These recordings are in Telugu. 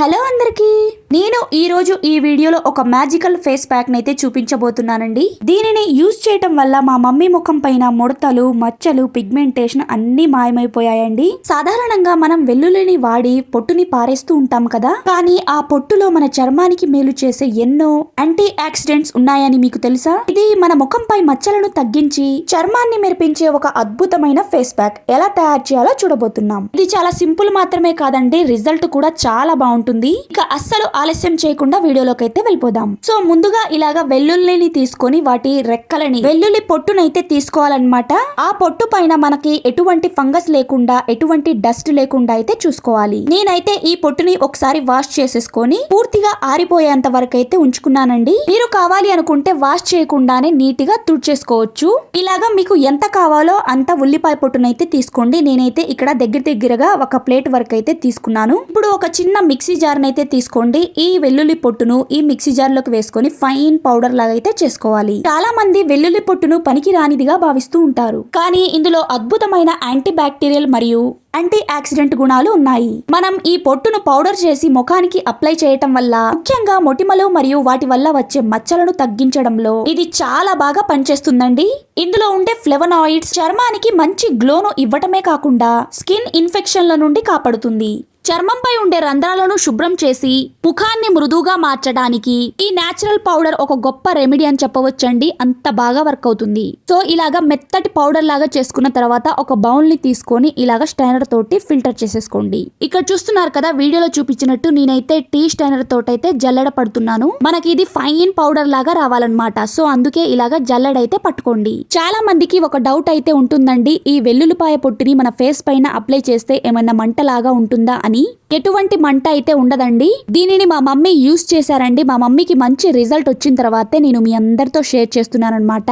హలో అందరికి, నేను ఈ రోజు ఈ వీడియోలో ఒక మ్యాజికల్ ఫేస్ ప్యాక్ నైతే చూపించబోతున్నానండి. దీనిని యూజ్ చేయటం వల్ల మా మమ్మీ ముఖం పైన ముడతలు, మచ్చలు, పిగ్మెంటేషన్ అన్ని మాయమైపోయాయండి. సాధారణంగా మనం వెల్లుల్లిని వాడి పొట్టుని పారేస్తూ ఉంటాం కదా, కానీ ఆ పొట్టులో మన చర్మానికి మేలు చేసే ఎన్నో యాంటీ ఆక్సిడెంట్స్ ఉన్నాయని మీకు తెలుసా? ఇది మన ముఖంపై మచ్చలను తగ్గించి చర్మాన్ని మెరిపించే ఒక అద్భుతమైన ఫేస్ ప్యాక్. ఎలా తయారు చేయాలో చూడబోతున్నాం. ఇది చాలా సింపుల్ మాత్రమే కాదండి, రిజల్ట్ కూడా చాలా బాగుంటుంది. ఇక అస్సలు ఆలస్యం చేయకుండా వీడియోలోకి అయితే వెళ్ళిపోదాం. సో ముందుగా ఇలాగా వెల్లుల్లిని తీసుకొని వాటి రెక్కలని, వెల్లుల్లి పొట్టునైతే తీసుకోవాలన్నమాట. ఆ పొట్టు పైన మనకి ఎటువంటి ఫంగస్ లేకుండా, ఎటువంటి డస్ట్ లేకుండా అయితే చూసుకోవాలి. నేనైతే ఈ పొట్టుని ఒకసారి వాష్ చేసేసుకొని పూర్తిగా ఆరిపోయేంత వరకు అయితే ఉంచుకున్నానండి. మీరు కావాలి అనుకుంటే వాష్ చేయకుండానే నీట్ గా తుడిచేసుకోవచ్చు. ఇలాగా మీకు ఎంత కావాలో అంత ఉల్లిపాయ పొట్టునైతే తీసుకోండి. నేనైతే ఇక్కడ దగ్గరగా ఒక ప్లేట్ వరకు అయితే తీసుకున్నాను. ఇప్పుడు ఒక చిన్న మిక్సీ జార్ అయితే తీసుకోండి. ఈ వెల్లుల్లి పొట్టును ఈ మిక్సీ జార్ లోకి వేసుకొని ఫైన్ పౌడర్ లాగా అయితే చేసుకోవాలి. చాలా మంది వెల్లుల్లి పొట్టును పనికి రానిదిగా భావిస్తూ ఉంటారు, కానీ ఇందులో అద్భుతమైన యాంటీ బ్యాక్టీరియల్ మరియు యాంటీ ఆక్సిడెంట్ గుణాలు ఉన్నాయి. మనం ఈ పొట్టును పౌడర్ చేసి ముఖానికి అప్లై చేయటం వల్ల, ముఖ్యంగా మొటిమలు మరియు వాటి వల్ల వచ్చే మచ్చలను తగ్గించడంలో ఇది చాలా బాగా పనిచేస్తుందండి. ఇందులో ఉండే ఫ్లేవనాయిడ్స్ చర్మానికి మంచి గ్లోను ఇవ్వటమే కాకుండా స్కిన్ ఇన్ఫెక్షన్ల నుండి కాపాడుతుంది. చర్మంపై ఉండే రంధ్రాలను శుభ్రం చేసి ముఖాన్ని మృదువుగా మార్చడానికి ఈ నేచురల్ పౌడర్ ఒక గొప్ప రెమెడీ అని చెప్పవచ్చండి. అంత బాగా వర్క్ అవుతుంది. సో ఇలాగా మెత్తటి పౌడర్ లాగా చేసుకున్న తర్వాత ఒక బౌల్ ని తీసుకొని ఇలాగా స్టైనర్ తోటి ఫిల్టర్ చేసేసుకోండి. ఇక్కడ చూస్తున్నారు కదా, వీడియోలో చూపించినట్టు నేనైతే టీ స్టైనర్ తోటైతే జల్లెడ పడుతున్నాను. మనకి ఇది ఫైన్ పౌడర్ లాగా రావాలన్నమాట. సో అందుకే ఇలాగా జల్లెడైతే పట్టుకోండి. చాలా మందికి ఒక డౌట్ అయితే ఉంటుందండి, ఈ వెల్లుల్లిపాయ పొట్టుని మన ఫేస్ పైన అప్లై చేస్తే ఏమైనా మంటలాగా ఉంటుందా అని. ఎటువంటి మంట అయితే ఉండదండి. దీనిని మా మమ్మీ యూజ్ చేశారండి. మా మమ్మీకి మంచి రిజల్ట్ వచ్చిన తర్వాతే నేను మీ అందరితో షేర్ చేస్తున్నాను అన్నమాట.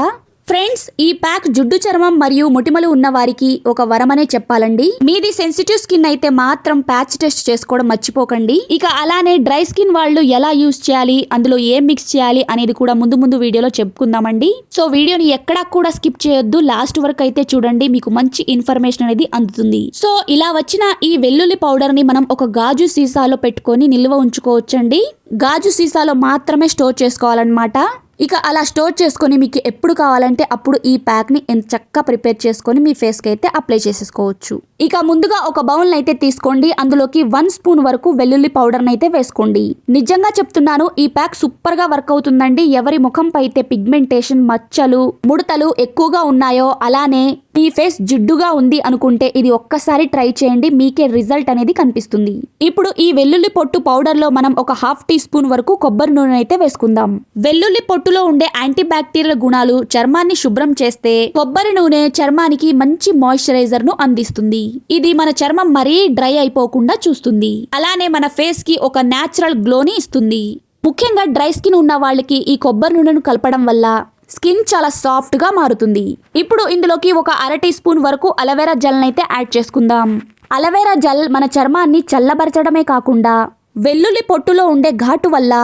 ఫ్రెండ్స్, ఈ ప్యాక్ జుడ్డు, చర్మం మరియు మొటిమలు ఉన్న వారికి ఒక వరమనే చెప్పాలండి. మీది సెన్సిటివ్ స్కిన్ అయితే మాత్రం ప్యాచ్ టెస్ట్ చేసుకోవడం మర్చిపోకండి. ఇక అలానే డ్రై స్కిన్ వాళ్ళు ఎలా యూజ్ చేయాలి, అందులో ఏం మిక్స్ చేయాలి అనేది కూడా ముందు వీడియోలో చెప్పుకుందామండి. సో వీడియోని ఎక్కడా కూడా స్కిప్ చేయొద్దు, లాస్ట్ వరకు అయితే చూడండి. మీకు మంచి ఇన్ఫర్మేషన్ అనేది అందుతుంది. సో ఇలా వచ్చిన ఈ వెల్లుల్లి పౌడర్ ని మనం ఒక గాజు సీసాలో పెట్టుకొని నిల్వ ఉంచుకోవచ్చండి. గాజు సీసాలో మాత్రమే స్టోర్ చేసుకోవాలన్నమాట. ఇక అలా స్టోర్ చేసుకొని మీకు ఎప్పుడు కావాలంటే అప్పుడు ఈ ప్యాక్ ని ఎంత చక్కగా ప్రిపేర్ చేసుకొని మీ ఫేస్ కి అయితే అప్లై చేసేసుకోవచ్చు. ఇక ముందుగా ఒక బౌల్ అయితే తీసుకోండి. అందులోకి 1 స్పూన్ వరకు వెల్లుల్లి పౌడర్ అయితే వేసుకోండి. నిజంగా చెప్తున్నాను, ఈ ప్యాక్ సూపర్ గా వర్క్ అవుతుందండి. ఎవరి ముఖంపై అయితే పిగ్మెంటేషన్, మచ్చలు, ముడతలు ఎక్కువగా ఉన్నాయో, అలానే ఈ ఫేస్ జిడ్డుగా ఉంది అనుకుంటే ఇది ఒక్కసారి ట్రై చేయండి. మీకే రిజల్ట్ అనేది కనిపిస్తుంది. ఇప్పుడు ఈ వెల్లుల్లి పొట్టు పౌడర్ లో మనం ఒక 1/2 టీ స్పూన్ వరకు కొబ్బరి నూనె అయితే వేసుకుందాం. వెల్లుల్లి పొట్టులో ఉండే యాంటీ బ్యాక్టీరియల్ గుణాలు చర్మాన్ని శుభ్రం చేస్తే, కొబ్బరి నూనె చర్మానికి మంచి మాయిశ్చరైజర్ ను అందిస్తుంది. ఇది మన చర్మం మరీ డ్రై అయిపోకుండా చూస్తుంది. అలానే మన ఫేస్ కి ఒక నేచురల్ గ్లోని ఇస్తుంది. ముఖ్యంగా డ్రై స్కిన్ ఉన్న వాళ్ళకి ఈ కొబ్బరి నూనెను కలపడం వల్ల స్కిన్ చాలా సాఫ్ట్ గా మారుతుంది. ఇప్పుడు ఇందులోకి ఒక 1/2 టీ స్పూన్ వరకు అలోవెరా జెల్ అయితే యాడ్ చేసుకుందాం. అలోవెరా జెల్ మన చర్మాన్ని చల్లబరచడమే కాకుండా వెల్లుల్లి పొట్టులో ఉండే ఘాటు వల్ల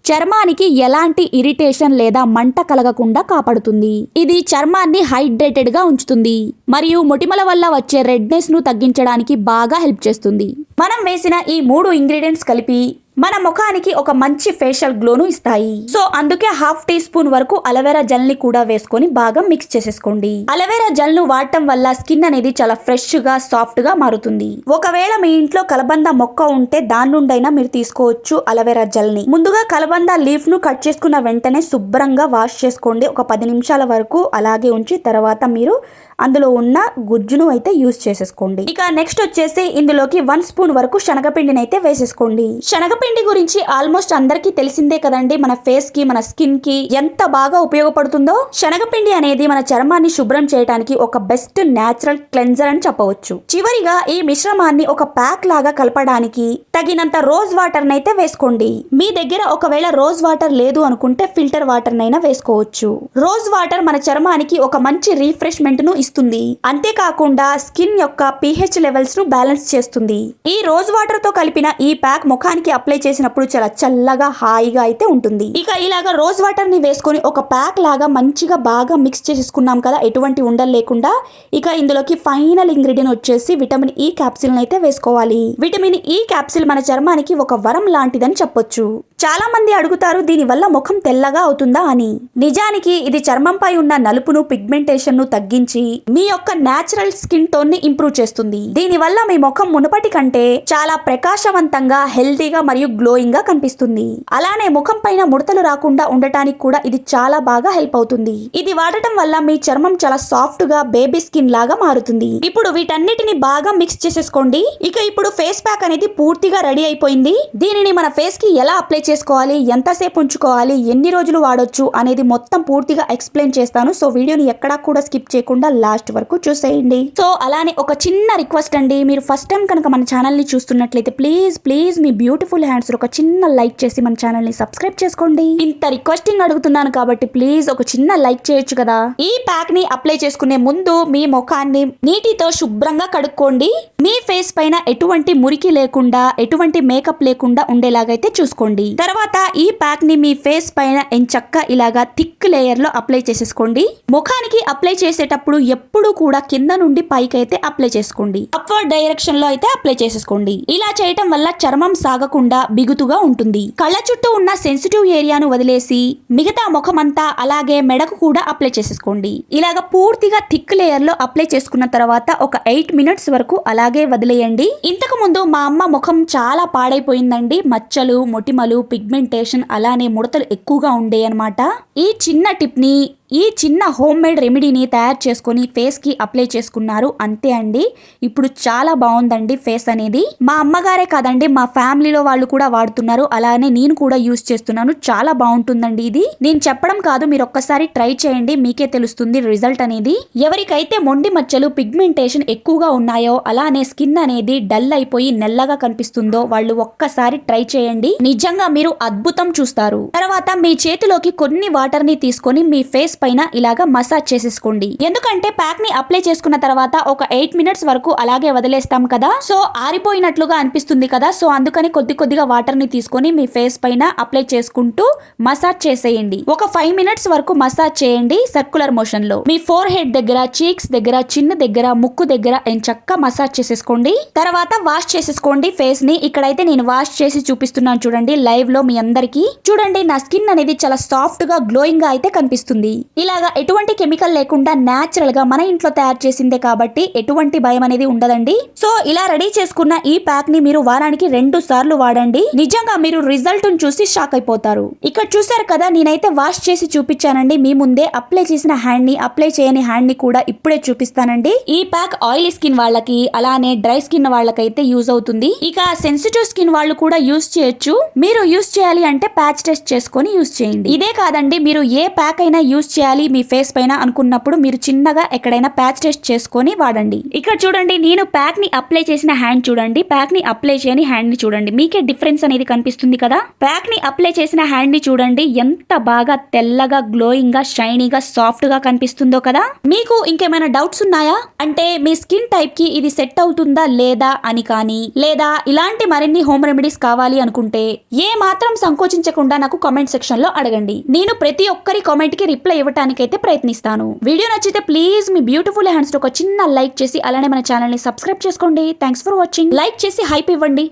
చర్మానికి ఎలాంటి ఇరిటేషన్ లేదా మంట కలగకుండా కాపాడుతుంది. ఇది చర్మాన్ని హైడ్రేటెడ్ గా ఉంచుతుంది మరియు మొటిమల వల్ల వచ్చే రెడ్నెస్ ను తగ్గించడానికి బాగా హెల్ప్ చేస్తుంది. మనం వేసిన ఈ 3 ఇంగ్రీడియంట్స్ కలిపి మన ముఖానికి ఒక మంచి ఫేషియల్ గ్లోను ఇస్తాయి. సో అందుకే 1/2 టీ స్పూన్ వరకు అలోవెరా జెల్ ని కూడా వేసుకొని బాగా మిక్స్ చేసేసుకోండి. అలోవెరా జెల్ ను వాడటం వల్ల స్కిన్ అనేది చాలా ఫ్రెష్ గా, సాఫ్ట్ గా మారుతుంది. ఒకవేళ మీ ఇంట్లో కలబంద మొక్క ఉంటే దాని నుండైనా మీరు తీసుకోవచ్చు అలోవెరా జెల్ ని. ముందుగా కలబంద లీఫ్ ను కట్ చేసుకున్న వెంటనే శుభ్రంగా వాష్ చేసుకోండి. ఒక 10 నిమిషాల వరకు అలాగే ఉంచి తర్వాత మీరు అందులో ఉన్న గుజ్జును అయితే యూజ్ చేసేసుకోండి. ఇక నెక్స్ట్ వచ్చేసి ఇందులోకి 1 స్పూన్ వరకు శనగపిండిని అయితే వేసేసుకోండి. శనగపిండి గురించి ఆల్మోస్ట్ అందరికీ తెలిసిందే కదండి. మన ఫేస్ కి, మన స్కిన్ కి ఎంత బాగా ఉపయోగపడుతుందో. శనగపిండి అనేది మన చర్మాన్ని శుభ్రం చేయడానికి ఒక బెస్ట్ నేచురల్ క్లెన్జర్ అని చెప్పవచ్చు. చివరిగా ఈ మిశ్రమాన్ని ఒక ప్యాక్ లాగా కలపడానికి తగినంత రోజ్ వాటర్ నైతే వేసుకోండి. మీ దగ్గర ఒకవేళ రోజ్ వాటర్ లేదు అనుకుంటే ఫిల్టర్ వాటర్ నైనా వేసుకోవచ్చు. రోజ్ వాటర్ మన చర్మానికి ఒక మంచి రీఫ్రెష్మెంట్ ను ఇస్తుంది. అంతేకాకుండా స్కిన్ యొక్క pH లెవెల్స్ ను బ్యాలెన్స్ చేస్తుంది. ఈ రోజ్ వాటర్ తో కలిపిన ఈ ప్యాక్ ముఖానికి అప్లై అప్లై చేసినప్పుడు చాలా చల్లగా హాయిగా అయితే ఉంటుంది. ఇక ఇలాగా రోజ్ వాటర్ ని వేసుకొని ఒక ప్యాక్ లాగా మంచిగా బాగా మిక్స్ చేసుకున్నాం కదా, ఎటువంటి ఉండలు లేకుండా. ఇక ఇందులోకి ఫైనల్ ఇంగ్రీడియంట్ వచ్చేసి విటమిన్ ఈ క్యాప్సిల్ అయితే వేసుకోవాలి. విటమిన్ ఈ క్యాప్సిల్ మన చర్మానికి ఒక వరం లాంటిదని చెప్పొచ్చు. చాలా మంది అడుగుతారు దీని వల్ల ముఖం తెల్లగా అవుతుందా అని. నిజానికి ఇది చర్మంపై ఉన్న నలుపును, పిగ్మెంటేషన్ ను తగ్గించి మీ యొక్క నేచురల్ స్కిన్ టోన్ ని ఇంప్రూవ్ చేస్తుంది. దీని వల్ల మీ ముఖం మునుపటి కంటే చాలా ప్రకాశవంతంగా, హెల్తీగా మరియు గ్లోయింగ్ గా కనిపిస్తుంది. అలానే ముఖం పైన ముడతలు రాకుండా ఉండటానికి కూడా ఇది చాలా బాగా హెల్ప్ అవుతుంది. ఇది వాడటం వల్ల మీ చర్మం చాలా సాఫ్ట్ గా బేబీ స్కిన్ లాగా మారుతుంది. ఇప్పుడు వీటన్నిటిని బాగా మిక్స్ చేసేసుకోండి. ఇక ఇప్పుడు ఫేస్ ప్యాక్ అనేది పూర్తిగా రెడీ అయిపోయింది. దీనిని మన ఫేస్ కి ఎలా అప్లై చేసుకోవాలి, ఎంతసేపు ఉంచుకోవాలి, ఎన్ని రోజులు వాడొచ్చు అనేది మొత్తం పూర్తిగా ఎక్స్ప్లెయిన్ చేస్తాను. సో వీడియోని ఎక్కడా కూడా స్కిప్ చేయకుండా లాస్ట్ వరకు చూసేయండి. సో అలానే ఒక చిన్న రిక్వెస్ట్ అండి, మీరు ఫస్ట్ టైం కనుక మన ఛానల్ ని చూస్తున్నట్లయితే ప్లీజ్ మీ బ్యూటిఫుల్ హ్యాండ్స్ ఒక చిన్న లైక్ చేసి మన ఛానల్ ని సబ్స్క్రైబ్ చేసుకోండి. ఇంత రిక్వెస్టింగ్ అడుగుతున్నాను కాబట్టి ప్లీజ్ ఒక చిన్న లైక్ చేయొచ్చు కదా. ఈ ప్యాక్ ని అప్లై చేసుకునే ముందు మీ ముఖాన్ని నీటితో శుభ్రంగా కడుక్కోండి. మీ ఫేస్ పైన ఎటువంటి మురికి లేకుండా, ఎటువంటి మేకప్ లేకుండా ఉండేలాగైతే చూసుకోండి. తర్వాత ఈ ప్యాక్ ని మీ ఫేస్ పైన ఎంచక్క ఇలాగా థిక్ లేయర్ లో అప్లై చేసేసుకోండి. ముఖానికి అప్లై చేసేటప్పుడు ఎప్పుడు కూడా కింద నుండి పైకి అయితే అప్లై చేసుకోండి. అప్వర్డ్ డైరెక్షన్ లో అయితే అప్లై చేసేసుకోండి. ఇలా చేయటం వల్ల చర్మం సాగకుండా బిగుతుగా ఉంటుంది. కళ్ళ చుట్టూ ఉన్న సెన్సిటివ్ ఏరియాను వదిలేసి మిగతా ముఖమంతా అలాగే మెడకు కూడా అప్లై చేసేసుకోండి. ఇలాగ పూర్తిగా థిక్ లేయర్ లో అప్లై చేసుకున్న తర్వాత ఒక 8 మినిట్స్ వరకు అలాగే వదిలేయండి. ఇంతకు ముందు మా అమ్మ ముఖం చాలా పాడైపోయిందండి. మచ్చలు, మొటిమలు, పిగ్మెంటేషన్ అలానే ముడతలు ఎక్కువగా ఉండేయన్నమాట. ఈ చిన్న టిప్ ని, ఈ చిన్న హోమ్ మేడ్ రెమెడీని తయారు చేసుకుని ఫేస్ కి అప్లై చేసుకున్నారు. అంతే అండి, ఇప్పుడు చాలా బాగుందండి ఫేస్ అనేది. మా అమ్మగారే కాదండి, మా ఫ్యామిలీలో వాళ్ళు కూడా వాడుతున్నారు. అలానే నేను కూడా యూస్ చేస్తున్నాను. చాలా బాగుంటుందండి. ఇది నేను చెప్పడం కాదు, మీరు ఒక్కసారి ట్రై చేయండి, మీకే తెలుస్తుంది రిజల్ట్ అనేది. ఎవరికైతే మొండి మచ్చలు, పిగ్మెంటేషన్ ఎక్కువగా ఉన్నాయో, అలానే స్కిన్ అనేది డల్ అయిపోయి నల్లగా కనిపిస్తుందో వాళ్ళు ఒక్కసారి ట్రై చేయండి. నిజంగా మీరు అద్భుతం చూస్తారు. తర్వాత మీ చేతిలోకి కొన్ని వాటర్ ని తీసుకొని మీ ఫేస్ పైన ఇలాగా మసాజ్ చేసేసుకోండి. ఎందుకంటే ప్యాక్ ని అప్లై చేసుకున్న తర్వాత ఒక 8 మినిట్స్ వరకు అలాగే వదిలేస్తాం కదా, సో ఆరిపోయినట్లుగా అనిపిస్తుంది కదా. సో అందుకని కొద్దిగా వాటర్ ని తీసుకొని మీ ఫేస్ పైన అప్లై చేసుకుంటూ మసాజ్ చేసేయండి. ఒక 5 మినిట్స్ వరకు మసాజ్ చేయండి సర్క్యులర్ మోషన్ లో. మీ ఫోర్ హెడ్ దగ్గర, చీక్స్ దగ్గర, చిన్న దగ్గర, ముక్కు దగ్గర ఎంచక్క మసాజ్ చేసేసుకోండి. తర్వాత వాష్ చేసేసుకోండి ఫేస్ ని. ఇక్కడైతే నేను వాష్ చేసి చూపిస్తున్నాను చూడండి లైవ్ లో మీ అందరికి. చూడండి నా స్కిన్ అనేది చాలా సాఫ్ట్ గా, గ్లోయింగ్ గా అయితే కనిపిస్తుంది. ఇలాగా ఎటువంటి కెమికల్ లేకుండా నేచురల్ గా మన ఇంట్లో తయారు చేసిందే కాబట్టి ఎటువంటి భయం అనేది ఉండదండి. సో ఇలా రెడీ చేసుకున్న ఈ ప్యాక్ ని మీరు వారానికి 2 సార్లు వాడండి. నిజంగా మీరు రిజల్ట్ చూసి షాక్ అయిపోతారు. ఇక్కడ చూసారు కదా, నేనైతే వాష్ చేసి చూపించానండి మీ ముందే. అప్లై చేసిన హ్యాండ్ ని, అప్లై చేయని హ్యాండ్ ని కూడా ఇప్పుడే చూపిస్తానండి. ఈ ప్యాక్ ఆయిలీ స్కిన్ వాళ్ళకి, అలానే డ్రై స్కిన్ వాళ్ళకైతే యూజ్ అవుతుంది. ఇక సెన్సిటివ్ స్కిన్ వాళ్ళు కూడా యూజ్ చేయొచ్చు. మీరు యూజ్ చేయాలి అంటే ప్యాచ్ టెస్ట్ చేసుకొని యూజ్ చేయండి. ఇదే కాదండి, మీరు ఏ ప్యాక్ అయినా యూజ్ చేయాలి మీ ఫేస్ పైన అనుకున్నప్పుడు మీరు చిన్నగా ఎక్కడైనా ప్యాచ్ టెస్ట్ చేసుకొని వాడండి. ఇక్కడ చూడండి, నేను ప్యాక్ ని అప్లై చేసిన హ్యాండ్ చూడండి, ప్యాక్ ని అప్లై చేయని హ్యాండ్ ని చూడండి. మీకే డిఫరెన్స్ అనేది కనిపిస్తుంది కదా. ప్యాక్ ని అప్లై చేసిన హ్యాండ్ ని చూడండి ఎంత బాగా తెల్లగా, గ్లోయింగ్ గా, షైనీగా, సాఫ్ట్ గా కనిపిస్తుందో కదా. మీకు ఇంకేమైనా డౌట్స్ ఉన్నాయా అంటే మీ స్కిన్ టైప్ కి ఇది సెట్ అవుతుందా లేదా అని కానీ, లేదా ఇలాంటి మరిన్ని హోమ్ రెమెడీస్ కావాలి అనుకుంటే ఏ మాత్రం సంకోచించకుండా నాకు కామెంట్ సెక్షన్ లో అడగండి. నేను ప్రతి ఒక్కరి కామెంట్ కి రిప్లై ఇవ్వడానికైతే ప్రయత్నిస్తాను. వీడియో నచ్చితే ప్లీజ్ మీ బ్యూటిఫుల్ హ్యాండ్స్ తో ఒక చిన్న లైక్ చేసి అలానే మన ఛానల్ ని సబ్స్క్రైబ్ చేసుకోండి. Thanks for watching. లైక్ చేసి హైప్ ఇవ్వండి.